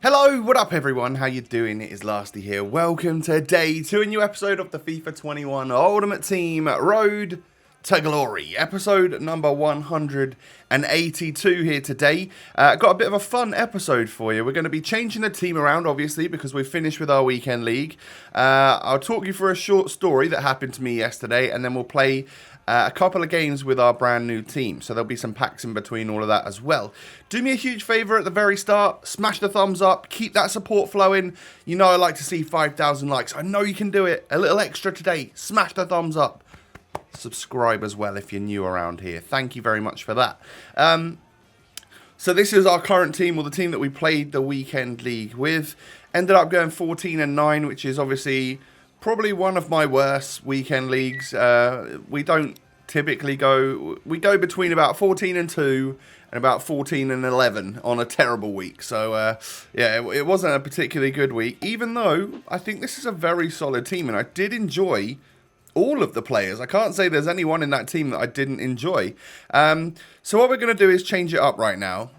Hello, what up everyone? How you doing? It is Lasty here. Welcome to day 2, a new episode of the FIFA 21 Ultimate Team Road to Glory. Episode number 182 here today. Got a bit of a fun episode for you. We're going to be changing the team around, obviously, because we've finished with our weekend league. I'll talk you through a short story that happened to me yesterday, and then we'll play a couple of games with our brand new team, so there'll be some packs in between all of that as well. Do me a huge favour at the very start, smash the thumbs up, keep that support flowing. You know I like to see 5,000 likes. I know you can do it. A little extra today, smash the thumbs up. Subscribe as well if you're new around here. Thank you very much for that. So this is our current team, or the team that we played the weekend league with. Ended up going 14-9, which is obviously probably one of my worst weekend leagues. We don't typically go... We go between about 14-2 and about 14-11 on a terrible week. So, yeah, it wasn't a particularly good week, even though I think this is a very solid team, and I did enjoy all of the players. I can't say there's anyone in that team that I didn't enjoy. So what we're going to do is change it up right now.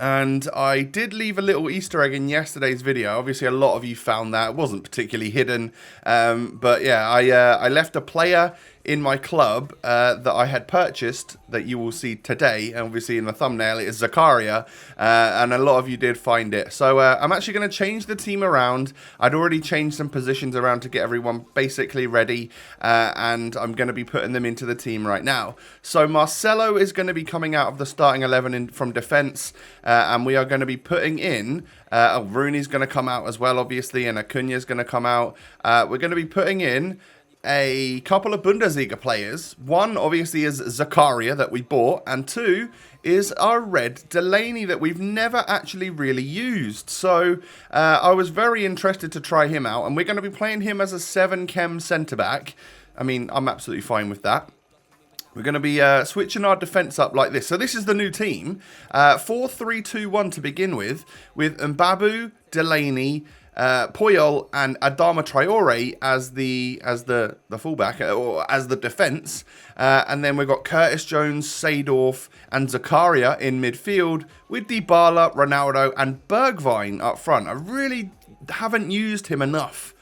And I did leave a little Easter egg in yesterday's video. Obviously, a lot of you found that. It wasn't particularly hidden. But yeah, I left a player in my club that I had purchased that you will see today. And obviously, in the thumbnail, it is Zakaria. And a lot of you did find it. So I'm actually going to change the team around. I'd already changed some positions around to get everyone basically ready. And I'm going to be putting them into the team right now. So Marcelo is going to be coming out of the starting 11 from defence. And we are going to be putting in, Rooney's going to come out as well, obviously, and Acuna's going to come out. We're going to be putting in a couple of Bundesliga players. One, obviously, is Zakaria that we bought, and two is our red Delaney that we've never actually really used. So I was very interested to try him out, and we're going to be playing him as a 7-chem centre-back. I mean, I'm absolutely fine with that. We're going to be switching our defence up like this. So this is the new team. 4-3-2-1 to begin with Mbabu, Delaney, Puyol and Adama Traore as the fullback, or as the defence. And then we've got Curtis Jones, Seedorf and Zakaria in midfield with Dybala, Ronaldo and Bergwijn up front. I really haven't used him enough.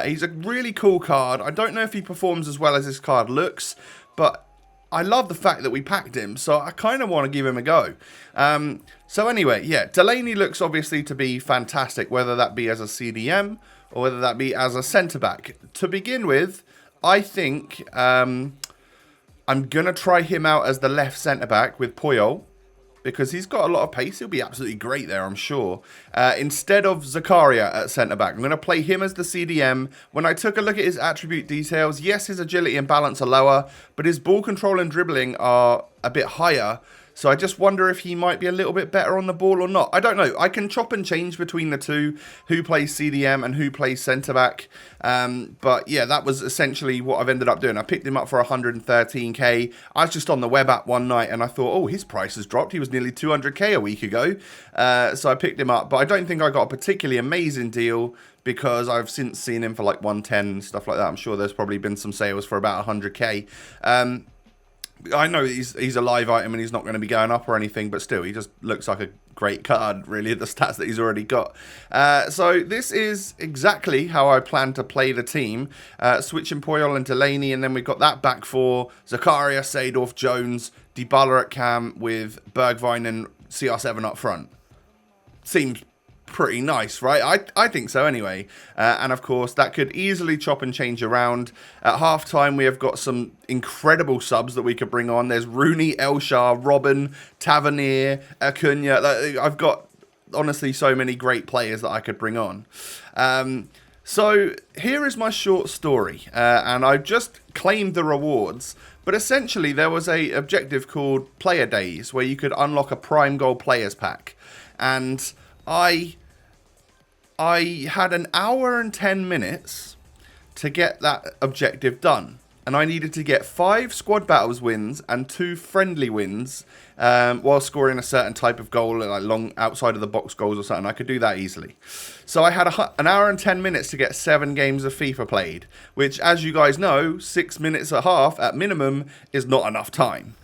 He's a really cool card. I don't know if he performs as well as this card looks, but I love the fact that we packed him, so I kind of want to give him a go. So anyway, yeah, Delaney looks obviously to be fantastic, whether that be as a CDM or whether that be as a centre-back. To begin with, I think I'm going to try him out as the left centre-back with Puyol, because he's got a lot of pace. He'll be absolutely great there, I'm sure. Instead of Zakaria at centre-back, I'm going to play him as the CDM. When I took a look at his attribute details, yes, his agility and balance are lower, but his ball control and dribbling are a bit higher. So I just wonder if he might be a little bit better on the ball or not. I don't know. I can chop and change between the two, who plays CDM and who plays centre-back. But yeah, that was essentially what I've ended up doing. I picked him up for 113k. I was just on the web app one night and I thought, oh, his price has dropped. He was nearly 200k a week ago. So I picked him up. But I don't think I got a particularly amazing deal, because I've since seen him for like 110 and stuff like that. I'm sure there's probably been some sales for about 100k. I know he's a live item and he's not going to be going up or anything, but still, he just looks like a great card, really, the stats that he's already got. So this is exactly how I plan to play the team. Switching Puyol and Delaney, and then we've got that back four: Zakaria, Seedorf, Jones, Dybala at cam with Bergwijn and CR7 up front. Seems pretty nice, right? I think so anyway. And of course, that could easily chop and change around. At halftime, we have got some incredible subs that we could bring on. There's Rooney, Elshar, Robin, Tavernier, Acuna. I've got, honestly, so many great players that I could bring on. So here is my short story. And I've just claimed the rewards. But essentially, there was a objective called Player Days, where you could unlock a Prime Gold Players Pack. And I had an hour and 10 minutes to get that objective done. And I needed to get 5 squad battles wins and 2 friendly wins while scoring a certain type of goal, like long outside of the box goals or something. I could do that easily. So I had an hour and 10 minutes to get 7 games of FIFA played, which, as you guys know, 6 minutes a half at minimum is not enough time.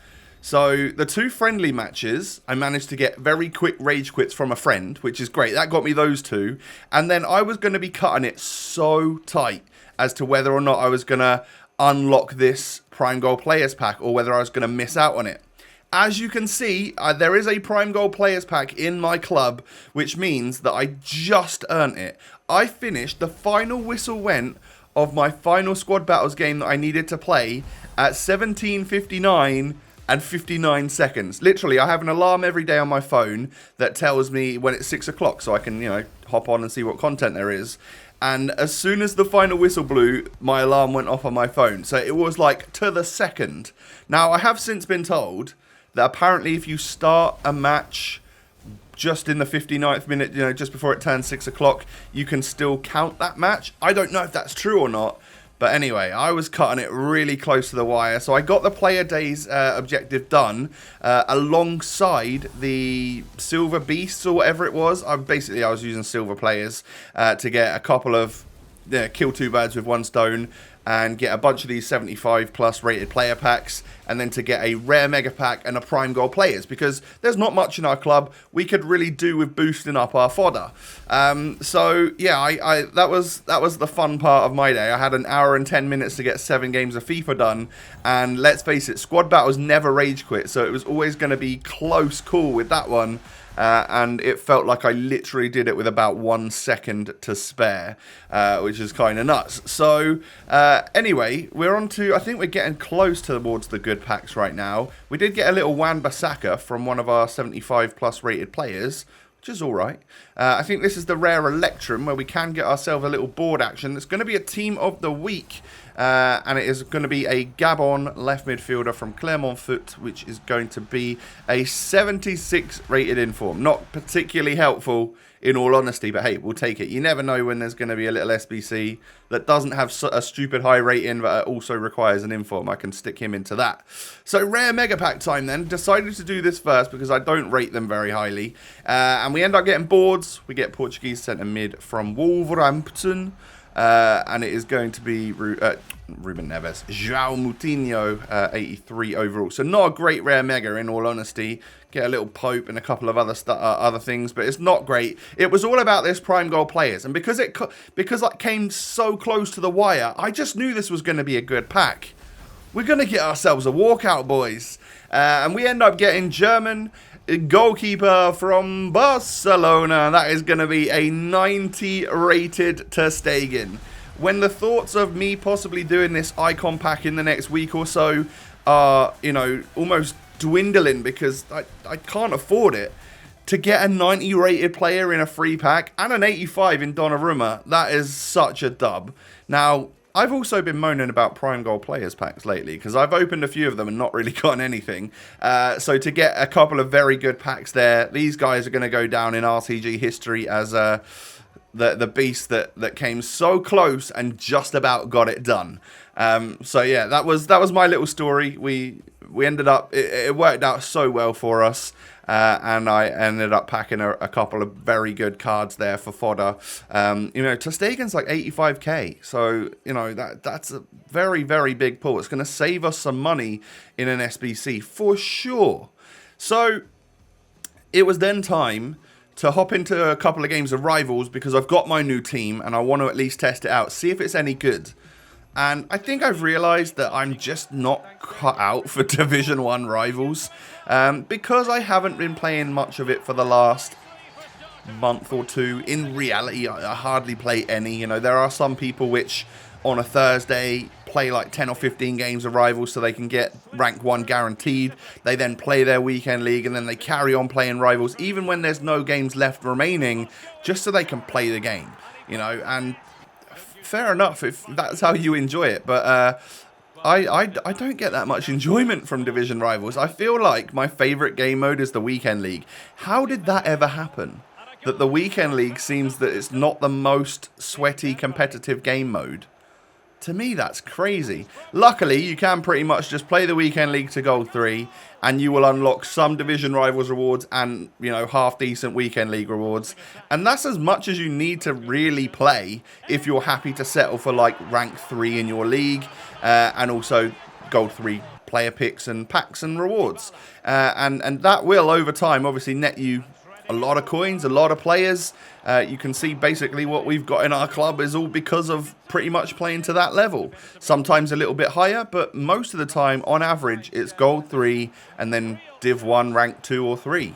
So the 2 friendly matches, I managed to get very quick rage quits from a friend, which is great. That got me those 2. And then I was going to be cutting it so tight as to whether or not I was going to unlock this Prime Gold Players Pack or whether I was going to miss out on it. As you can see, there is a Prime Gold Players Pack in my club, which means that I just earned it. I finished, the final whistle went of my final squad battles game that I needed to play at 17:59 and 59 seconds. Literally, I have an alarm every day on my phone that tells me when it's 6 o'clock so I can, hop on and see what content there is. And as soon as the final whistle blew, my alarm went off on my phone. So it was like to the second. Now, I have since been told that apparently if you start a match just in the 59th minute, just before it turns 6 o'clock, you can still count that match. I don't know if that's true or not. But anyway, I was cutting it really close to the wire. So I got the player days objective done alongside the silver beasts or whatever it was. I was using silver players to get a couple of, kill 2 birds with 1 stone and get a bunch of these 75 plus rated player packs, and then to get a rare mega pack and a prime gold players, because there's not much in our club we could really do with boosting up our fodder. So yeah, that was the fun part of my day. I had an hour and 10 minutes to get 7 games of FIFA done, and let's face it, squad battles never rage quit, so it was always going to be close call with that one. And it felt like I literally did it with about 1 second to spare, which is kind of nuts. So anyway, we're on to, I think we're getting close towards the good packs right now. We did get a little Wan-Bissaka from one of our 75 plus rated players, which is alright. I think this is the rare Electrum, where we can get ourselves a little board action. It's going to be a team of the week. And it is going to be a Gabon left midfielder from Clermont Foot, which is going to be a 76 rated inform. Not particularly helpful, in all honesty, but hey, we'll take it. You never know when there's going to be a little SBC that doesn't have a stupid high rating, but also requires an inform. I can stick him into that. So rare mega pack time then. Decided to do this first because I don't rate them very highly. And we end up getting boards. We get Portuguese centre mid from Wolverhampton. And it is going to be Ruben Neves, João Moutinho, 83 overall. So not a great rare mega, in all honesty. Get a little Pope and a couple of other things, but it's not great. It was all about this prime goal players, and because it came so close to the wire, I just knew this was going to be a good pack. We're going to get ourselves a walkout, boys, and we end up getting German goalkeeper from Barcelona. That is going to be a 90 rated Ter Stegen. When the thoughts of me possibly doing this icon pack in the next week or so are, almost dwindling because I can't afford it, to get a 90 rated player in a free pack and an 85 in Donnarumma, that is such a dub. Now, I've also been moaning about Prime Gold Players packs lately because I've opened a few of them and not really gotten anything. So to get a couple of very good packs there, these guys are going to go down in RTG history as the beast that came so close and just about got it done. So yeah, that was my little story. We ended up, it worked out so well for us. And I ended up packing a couple of very good cards there for fodder. Ter Stegen's like 85k. So, that's a very, very big pull. It's going to save us some money in an SBC for sure. So, it was then time to hop into a couple of games of Rivals because I've got my new team and I want to at least test it out, see if it's any good. And I think I've realised that I'm just not cut out for Division 1 Rivals because I haven't been playing much of it for the last month or two. In reality, I hardly play any. There are some people which on a Thursday play like 10 or 15 games of Rivals so they can get rank 1 guaranteed. They then play their weekend league and then they carry on playing Rivals even when there's no games left remaining just so they can play the game, and fair enough if that's how you enjoy it, but I don't get that much enjoyment from Division Rivals. I feel like my favourite game mode is the Weekend League. How did that ever happen? That the Weekend League seems that it's not the most sweaty competitive game mode. To me, that's crazy. Luckily, you can pretty much just play the Weekend League to Gold 3 and you will unlock some Division Rivals rewards and, half-decent Weekend League rewards. And that's as much as you need to really play if you're happy to settle for, rank 3 in your league and also Gold 3 player picks and packs and rewards. And that will, over time, obviously net you a lot of coins, a lot of players. You can see basically what we've got in our club is all because of pretty much playing to that level. Sometimes a little bit higher, but most of the time, on average, it's Gold 3 and then Div 1, Rank 2 or 3.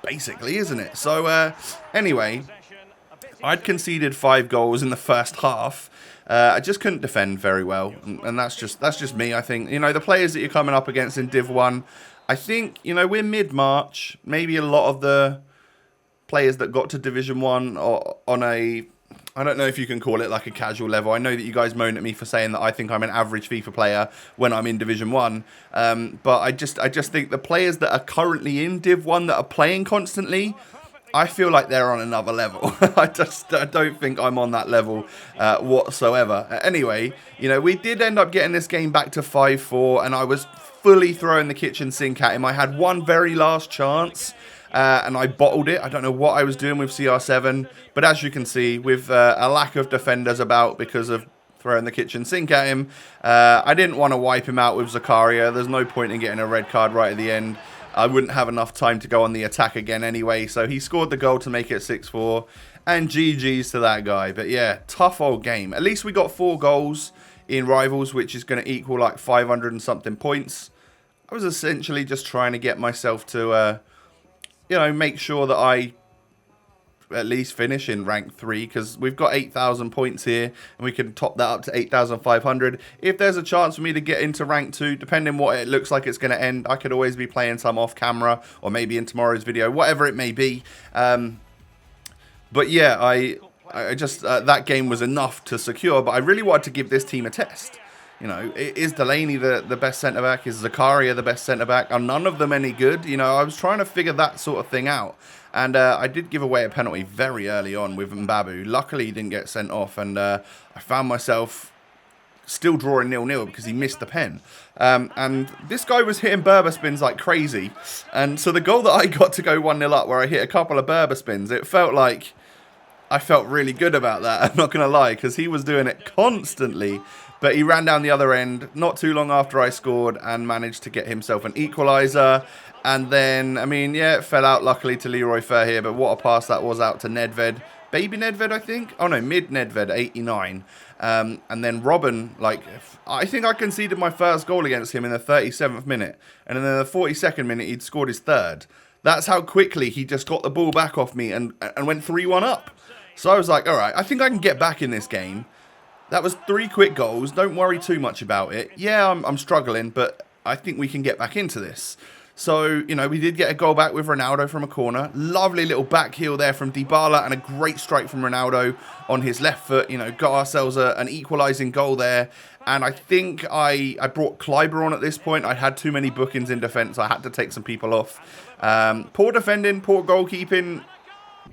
Basically, isn't it? So, anyway, I'd conceded 5 goals in the first half. I just couldn't defend very well, and that's just me, I think. You know, the players that you're coming up against in Div 1, I think, you know, we're mid-March. Maybe a lot of the players that got to Division 1 or on a, I don't know if you can call it like a casual level. I know that you guys moan at me for saying that I think I'm an average FIFA player when I'm in Division 1. But I just think the players that are currently in Div 1 that are playing constantly, I feel like they're on another level. I don't think I'm on that level whatsoever. Anyway, you know, we did end up getting this game back to 5-4, and I was fully throwing the kitchen sink at him. I had one very last chance, and I bottled it. I don't know what I was doing with CR7, but as you can see, with a lack of defenders about because of throwing the kitchen sink at him, I didn't want to wipe him out with Zakaria. There's no point in getting a red card right at the end. I wouldn't have enough time to go on the attack again anyway, so he scored the goal to make it 6-4, and GG's to that guy. But yeah, tough old game. At least we got 4 goals in Rivals, which is going to equal like 500 and something points. I was essentially just trying to get myself to, you know, make sure that I at least finish in rank 3, because we've got 8,000 points here, and we can top that up to 8,500. If there's a chance for me to get into rank 2, depending what it looks like it's going to end, I could always be playing some off camera, or maybe in tomorrow's video, whatever it may be. But yeah, I just, that game was enough to secure, but I really wanted to give this team a test. You know, is Delaney the best centre-back? Is Zakaria the best centre-back? Are none of them any good? You know, I was trying to figure that sort of thing out. And I did give away a penalty very early on with Mbabu. Luckily, he didn't get sent off. And I found myself still drawing 0-0 because he missed the pen. And this guy was hitting Berber spins like crazy. And so the goal that I got to go 1-0 up, where I hit a couple of Berber spins, it felt like I felt really good about that. I'm not going to lie, because he was doing it constantly. But he ran down the other end not too long after I scored and managed to get himself an equaliser. And then, I mean, yeah, it fell out luckily to Leroy Fer here, but what a pass that was out to Nedved. Baby Nedved, I think? Oh no, mid Nedved, 89. And then Robin, like, I think I conceded my first goal against him in the 37th minute. And then in the 42nd minute, he'd scored his third. That's how quickly he just got the ball back off me and went 3-1 up. So I was like, all right, I think I can get back in this game. That was 3 quick goals. Don't worry too much about it. Yeah, I'm struggling, but I think we can get back into this. So, you know, we did get a goal back with Ronaldo from a corner. Lovely little back heel there from Dybala and a great strike from Ronaldo on his left foot. You know, got ourselves an equalising goal there. And I think I brought Kleiber on at this point. I had too many bookings in defence. I had to take some people off. Poor defending, poor goalkeeping.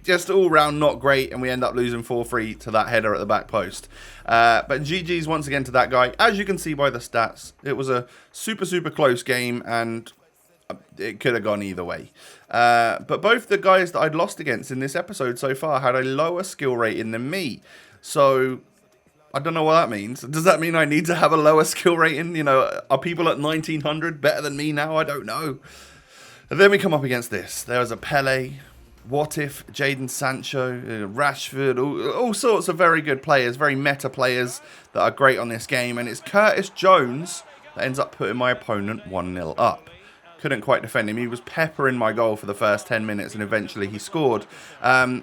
Just all round not great, and we end up losing 4-3 to that header at the back post. But GG's once again to that guy. As you can see by the stats, it was a super, super close game, and it could have gone either way. But both the guys that I'd lost against in this episode so far had a lower skill rating than me. So I don't know what that means. Does that mean I need to have a lower skill rating? You know, are people at 1900 better than me now? I don't know. And then we come up against this. There was a Pele, What If, Jadon Sancho, Rashford, all sorts of very good players, very meta players that are great on this game. And it's Curtis Jones that ends up putting my opponent 1-0 up. Couldn't quite defend him. He was peppering my goal for the first 10 minutes and eventually he scored. But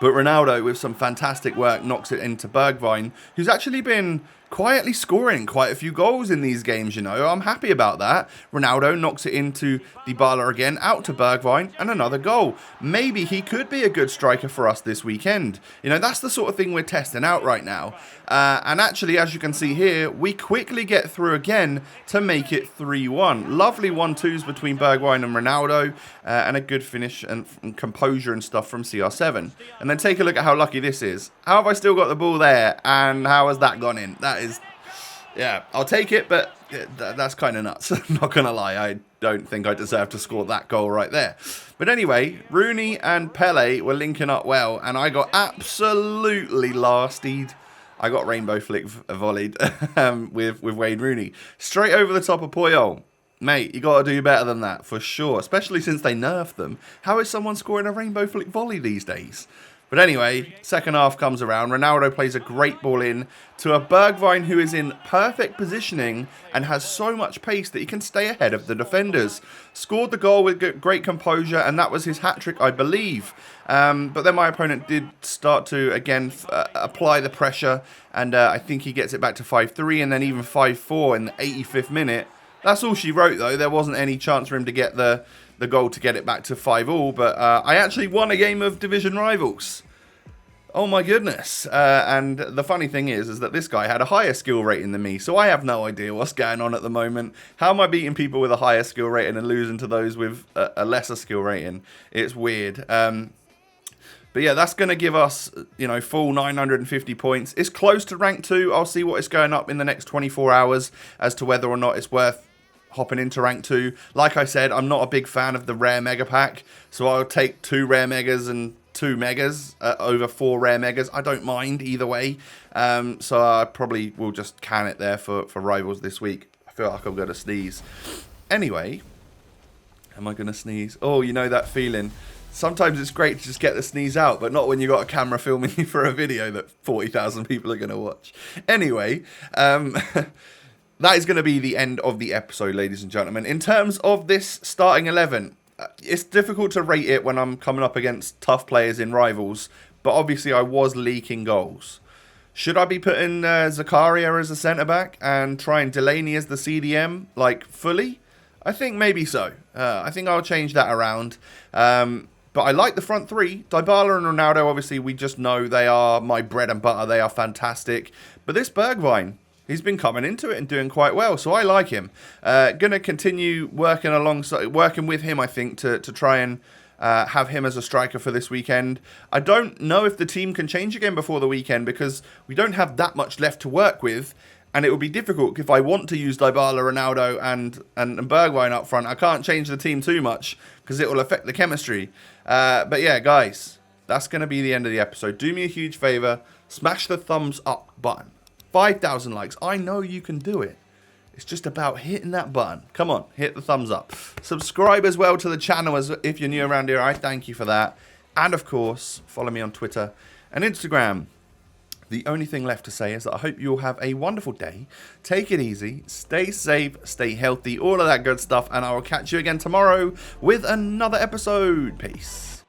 Ronaldo, with some fantastic work, knocks it into Bergwijn, who's actually been quietly scoring quite a few goals in these games, you know. I'm happy about that. Ronaldo knocks it into Dybala again, out to Bergwijn, and another goal. Maybe he could be a good striker for us this weekend. You know, that's the sort of thing we're testing out right now. And actually, as you can see here, we quickly get through again to make it 3-1. Lovely 1-2s between Bergwijn and Ronaldo, and a good finish and composure and stuff from CR7. And then take a look at how lucky this is. How have I still got the ball there, and how has that gone in? That is, yeah, I'll take it, but that's kind of nuts. I'm not going to lie, I don't think I deserve to score that goal right there. But anyway, Rooney and Pele were linking up well, and I got absolutely lastied. I got rainbow flick volleyed with Wayne Rooney. Straight over the top of Puyol. Mate, you got to do better than that, for sure. Especially since they nerfed them. How is someone scoring a rainbow flick volley these days? But anyway, second half comes around. Ronaldo plays a great ball in to a Bergwijn who is in perfect positioning and has so much pace that he can stay ahead of the defenders. Scored the goal with great composure, and that was his hat-trick, I believe. But then my opponent did start to, again, apply the pressure, and I think he gets it back to 5-3 and then even 5-4 in the 85th minute. That's all she wrote, though. There wasn't any chance for him to get the goal to get it back to 5-5, but I actually won a game of division rivals. Oh my goodness. And the funny thing is that this guy had a higher skill rating than me, so I have no idea what's going on at the moment. How am I beating people with a higher skill rating and losing to those with a lesser skill rating? It's weird. But yeah, that's going to give us, full 950 points. It's close to rank 2. I'll see what is going up in the next 24 hours as to whether or not it's worth hopping into rank 2. Like I said, I'm not a big fan of the rare mega pack, so I'll take 2 rare megas and 2 megas over 4 rare megas. I don't mind either way. So I probably will just can it there for rivals this week. I feel like I'm going to sneeze. Anyway, am I going to sneeze? Oh, you know that feeling. Sometimes it's great to just get the sneeze out, but not when you got a camera filming you for a video that 40,000 people are going to watch. Anyway, that is going to be the end of the episode, ladies and gentlemen. In terms of this starting 11, it's difficult to rate it when I'm coming up against tough players in rivals, but obviously I was leaking goals. Should I be putting Zakaria as a centre-back and trying Delaney as the CDM, fully? I think maybe so. I think I'll change that around. But I like the front three. Dybala and Ronaldo, obviously, we just know they are my bread and butter. They are fantastic. But this Bergwijn, he's been coming into it and doing quite well, so I like him. Going to continue working with him, I think, to try and have him as a striker for this weekend. I don't know if the team can change again before the weekend because we don't have that much left to work with, and it would be difficult if I want to use Dybala, Ronaldo, and Bergwijn up front. I can't change the team too much because it will affect the chemistry. But yeah, guys, that's going to be the end of the episode. Do me a huge favour, smash the thumbs up button. 5,000 likes. I know you can do it. It's just about hitting that button. Come on, hit the thumbs up. Subscribe as well to the channel if you're new around here. I thank you for that. And of course, follow me on Twitter and Instagram. The only thing left to say is that I hope you'll have a wonderful day. Take it easy. Stay safe. Stay healthy. All of that good stuff. And I will catch you again tomorrow with another episode. Peace.